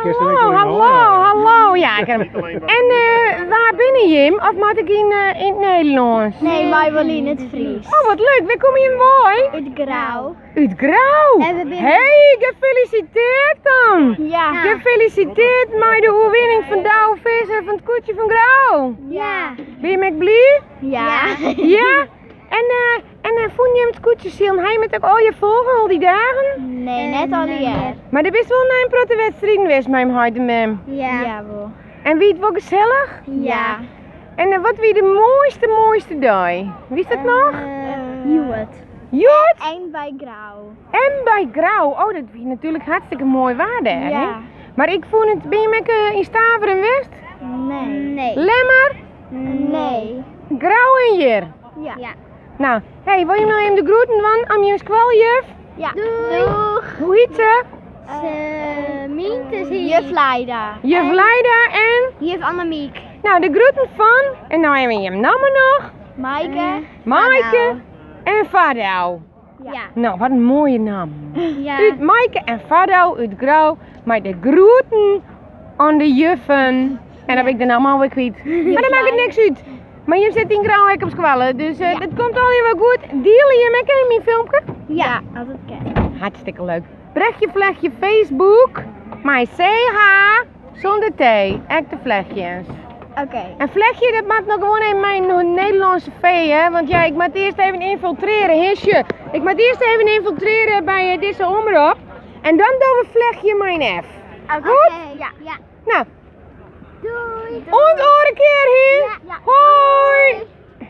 Hallo. Ja, ik heb hem. En waar ben je hem? Of moet ik in het Nederlands? Nee, wij willen in het Fries. Oh, wat leuk. Waar kom je in wooi? Uit Grouw. Uit Grouw. Hey, gefeliciteerd dan. Ja. Gefeliciteerd met de overwinning van Douwe Visser van het Koetje van Grouw. Ja. Ben je met blij? Ja. Ja? En vond je hem het Skûtsjesilen? Hij met ook al je volgen al die dagen? Nee, net al die jaar. Maar er is wel een grote wedstrijd geweest met hem huid en mem. Ja. Wel. En wie het wel gezellig? Ja. En wat wie de mooiste dag? Wie is dat nog? Joet. Joet? En bij Grouw. En bij Grouw. Oh, dat is natuurlijk hartstikke mooi waarde, hè? Ja. Maar ik vond het, ben je met in Staveren West? Nee. Lemmer? Nee. Grouw en hier. Ja. Nou, hey, wil je nou even de groeten van aan je squaljuf? Ja. Doeg. Hoe heet ze? Mien is hier. Juf Leida. Juf Leida en? Juf Annemiek. Nou, de groeten van, en nou hebben we je namen nog. Maaike. En Fardou. Ja. Nou, wat een mooie naam. Ja. Uit Maaike en Fardou uit Grouw, maar de groeten aan de juffen. En dan ben ik de naam alweer kwijt. Maar dat maakt het niks uit. Maar je zit in Grouw op squallen, dus dat komt alweer wel goed. Deel je met in mijn filmpje? Ja, als het kan. Hartstikke leuk. Brechtje vlechtje Facebook, maar CH zonder T, echte vlechtjes. Oké. En vlechtje, dat maakt nog gewoon even mijn Nederlandse V, hè? Want ja, ik moet eerst even infiltreren, Hisje. Ik moet eerst even infiltreren bij deze omroep. En dan doen we vlechtje mijn F. Goed? Ja. Nou, Doei. en een keer hier. Ja. Hoi!